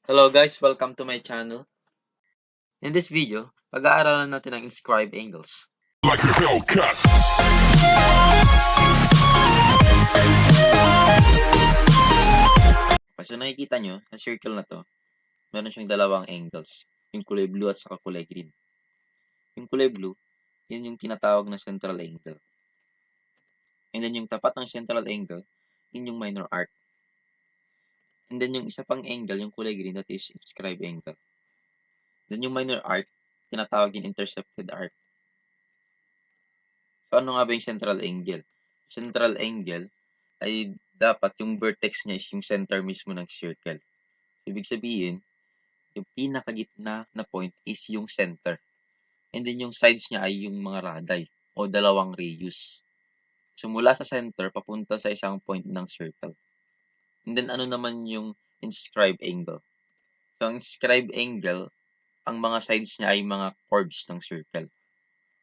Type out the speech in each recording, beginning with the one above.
Hello guys, welcome to my channel. In this video, pag-aaralan natin ang inscribe angles. Like a Hellcat. So nakikita nyo, sa circle na to, meron siyang dalawang angles. Yung kulay blue at saka kulay green. Yung kulay blue, yun yung tinatawag na central angle. And then yung tapat ng central angle, yun yung minor arc. And then yung isa pang angle, yung kulay green, that is inscribe angle. Then yung minor arc, tinatawag yung intercepted arc. So ano nga ba yung central angle? Central angle ay dapat yung vertex niya is yung center mismo ng circle. Ibig sabihin, yung pinakagitna na point is yung center. And then yung sides niya ay yung mga radii o dalawang radius. So mula sa center, papunta sa isang point ng circle. And then ano naman yung inscribe angle? So ang inscribe angle, ang mga sides niya ay mga chords ng circle.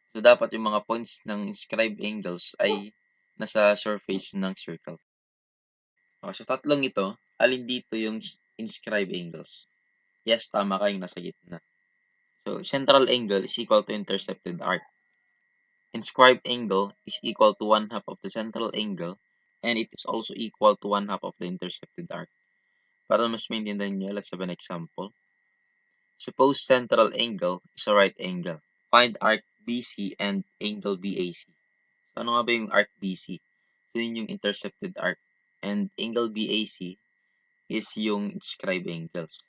So dapat yung mga points ng inscribe angles ay nasa surface ng circle. Okay, so tatlong ito, alin dito yung inscribe angles? Yes, tama ka yung nasa gitna. So, central angle is equal to intercepted arc. Inscribe angle is equal to 1/2 of the central angle and it is also equal to 1/2 of the intercepted arc. Para mas maintindihan nyo, let's have an example. Suppose central angle is a right angle. Find arc BC and angle BAC. So, ano nga ba yung arc BC? So, yun yung intercepted arc. And angle BAC is yung inscribe angles.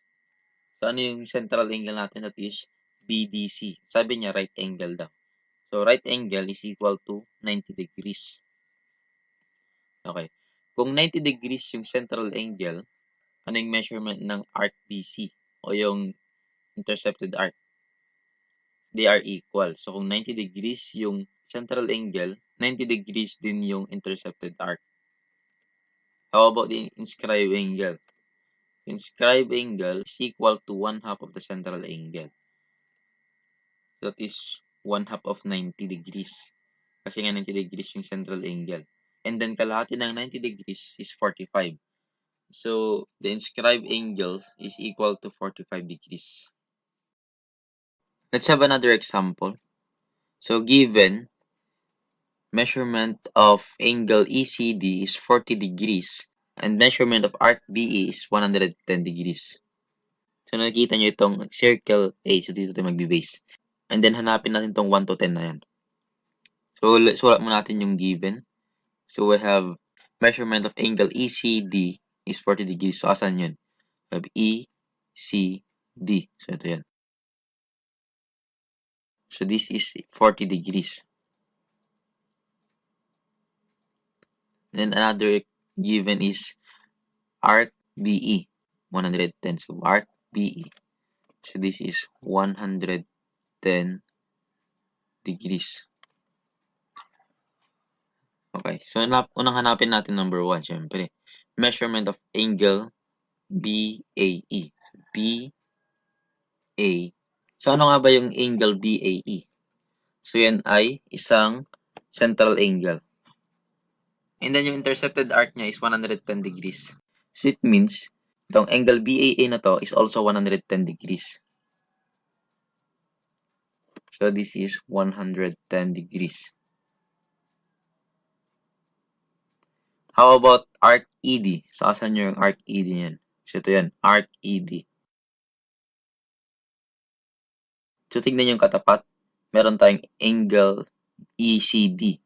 So, ano yung central angle natin? That is BDC. Sabi niya, right angle daw. So, right angle is equal to 90 degrees. Okay. Kung 90 degrees yung central angle, ano yung measurement ng arc BC o yung intercepted arc? They are equal. So, kung 90 degrees yung central angle, 90 degrees din yung intercepted arc. How about the inscribe angle? Inscribe angle is equal to 1/2 of the central angle. That is 1/2 of 90 degrees. Kasi nga 90 degrees yung central angle. And then kalahati ng 90 degrees is 45. So, the inscribed angle is equal to 45 degrees. Let's have another example. So, given measurement of angle ECD is 40 degrees and measurement of arc BE is 110 degrees. So, nakikita nyo itong circle A. So, dito tayo magbe-base. And then, hanapin natin itong 1 to 10 na yan. So, sulat mo natin yung given. So, we have measurement of angle ECD is 40 degrees. So, asan yun? We have ECD. So, ito yan. So, this is 40 degrees. Then, another given is arc BE, 110. So, arc BE. So, this is 110 degrees. Okay. So, unang hanapin natin number 1, syempre. Measurement of angle BAE. So, BAE. So, ano nga ba yung angle BAE? So, yan ay isang central angle. And then, yung intercepted arc niya is 110 degrees. So, it means, itong angle BAA na to is also 110 degrees. So, this is 110 degrees. How about arc ED? So, asan yung arc ED niyan? So, ito yan, arc ED. So, tignan yung katapat. Meron tayong angle ECD.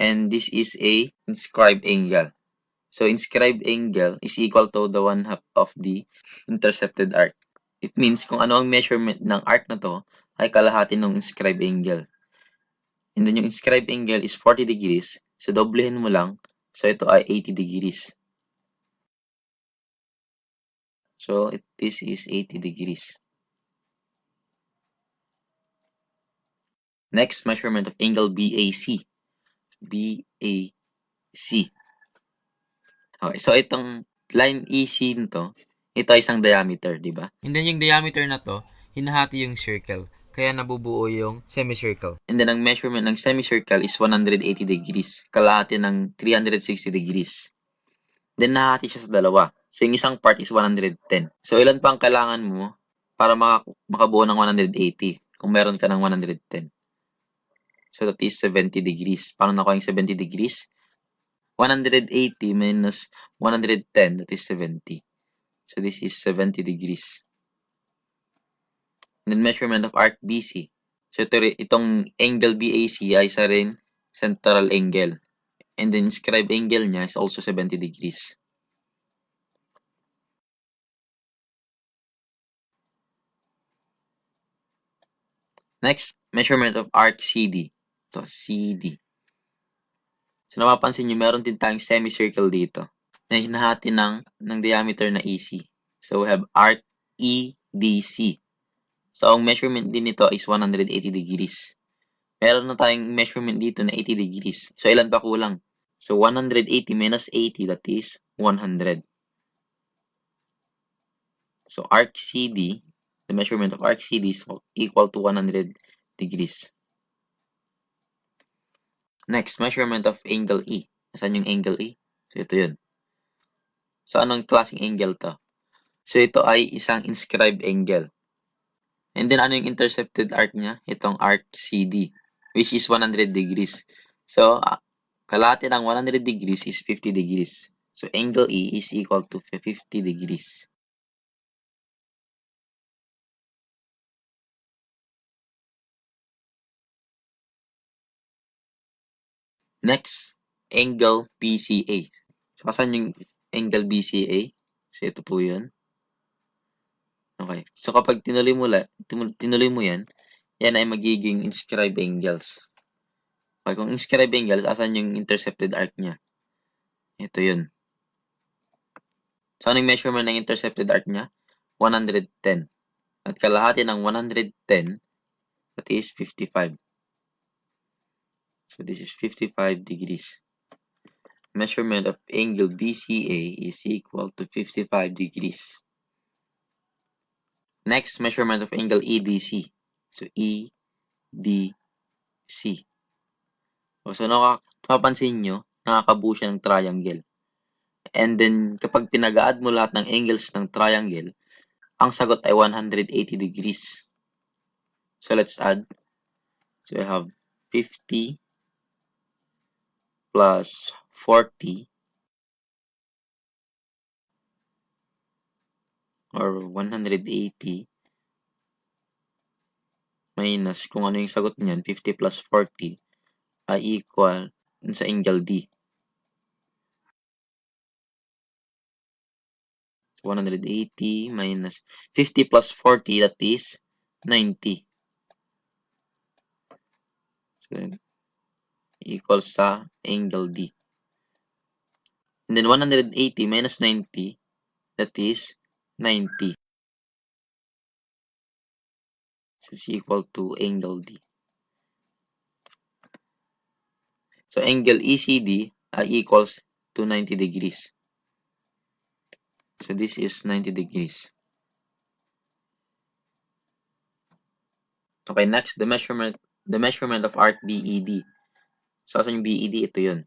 And this is a inscribed angle. So, inscribed angle is equal to the 1/2 of the intercepted arc. It means kung ano ang measurement ng arc na to ay kalahati ng inscribed angle. And then yung inscribed angle is 40 degrees. So, doblehin mo lang. So, ito ay 80 degrees. So, this is 80 degrees. Next, measurement of angle BAC. BAC. Okay, so itong line EC nito, ito ay isang diameter, di ba? And then yung diameter na to, hinahati yung circle. Kaya nabubuo yung semicircle. And then ang measurement ng semicircle is 180 degrees. Kalahati ng 360 degrees. Then nahati siya sa dalawa. So, yung isang part is 110. So, ilan pa ang kailangan mo para makabuo ng 180 kung meron ka ng 110? So, that is 70 degrees. Paano nakuha yung 70 degrees? 180 minus 110, that is 70. So, this is 70 degrees. And then, measurement of arc BC. So, itong angle BAC ay isa rin central angle. And then, inscribe angle niya is also 70 degrees. Next, measurement of arc CD. So, CD. So, napapansin nyo, meron din tayong semicircle dito na hinahati ng diameter na AC. So, we have arc EDC. So, ang measurement din nito is 180 degrees. Meron na tayong measurement dito na 80 degrees. So, ilan pa kulang? So, 180 minus 80, that is 100. So, arc CD, the measurement of arc CD is equal to 100 degrees. Next, measurement of angle E. Saan yung angle E? So, ito yun. So, anong klaseng angle to? So, ito ay isang inscribed angle. And then, ano yung intercepted arc niya? Itong arc CD, which is 100 degrees. So, kalahati ng 100 degrees is 50 degrees. So, angle E is equal to 50 degrees. Next, angle BCA. So, saan yung angle BCA? So, ito po yun. Okay. So, kapag tinuloy mo yan ay magiging inscribed angles. Okay, kung inscribed angles, asan yung intercepted arc niya? Ito yun. So, anong measurement ng intercepted arc niya? 110. At kalahati ng 110, that is 55. So, this is 55 degrees. Measurement of angle BCA is equal to 55 degrees. Next, measurement of angle EDC. So, EDC. So, napapansin nyo, nakakabuo siya ng triangle. And then, kapag pinag-add mo lahat ng angles ng triangle, ang sagot ay 180 degrees. So, let's add. So, we have 50 plus 40 or 180 minus kung ano yung sagot niyan, 50 plus 40 ay equal sa angle D. So, 180 minus 50 plus 40, that is 90. So, equals sa angle D. And then 180 minus 90, that is 90. So, it's equal to angle D. So, angle ECD equals to 90 degrees. So, this is 90 degrees. Okay, next, the measurement of arc BED. So, asan yung BED? Ito yun.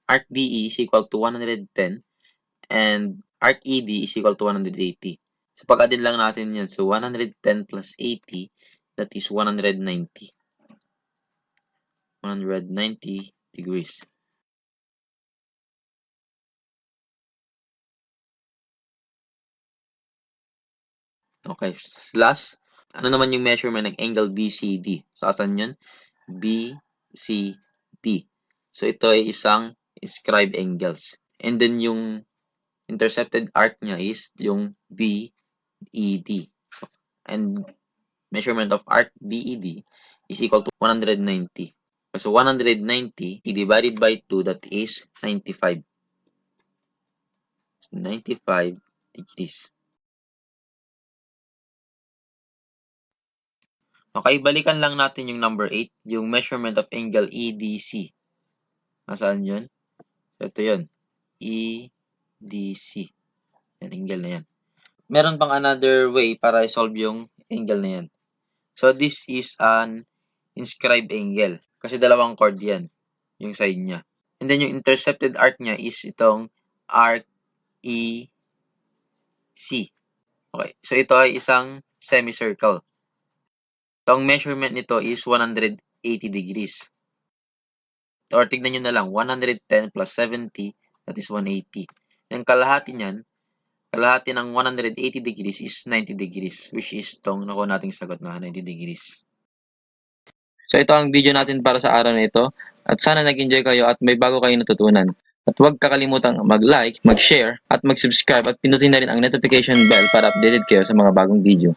Arc BE is equal to 110 and arc ED is equal to 180. So, pag-addin lang natin yan. So, 110 plus 80, that is 190. 190 degrees. Okay, last, ano naman yung measurement ng angle BCD? So, asan yun? BCD. So, ito ay isang inscribed angles. And then, yung intercepted arc niya is yung BED. And measurement of arc BED is equal to 190. So, 190 divided by 2, that is 95. So, 95 degrees. Okay, balikan lang natin yung number 8, yung measurement of angle EDC. Nasaan yun? So, ito yun. EDC. Yan, angle na yan. Meron pang another way para i-solve yung angle na yan. So, this is an inscribed angle. Kasi dalawang chord yan, yung side niya. And then yung intercepted arc niya is itong arc EC. Okay. So ito ay isang semicircle. So ang measurement nito is 180 degrees. Or tignan nyo na lang, 110 plus 70, that is 180. Yung kalahati niyan, kalahati ng 180 degrees is 90 degrees, which is tong nakuha nating sagot na 90 degrees. So ito ang video natin para sa araw na ito. At sana nag-enjoy kayo at may bago kayo natutunan. At huwag kakalimutang mag-like, mag-share, at mag-subscribe at pinutin na rin ang notification bell para updated kayo sa mga bagong video.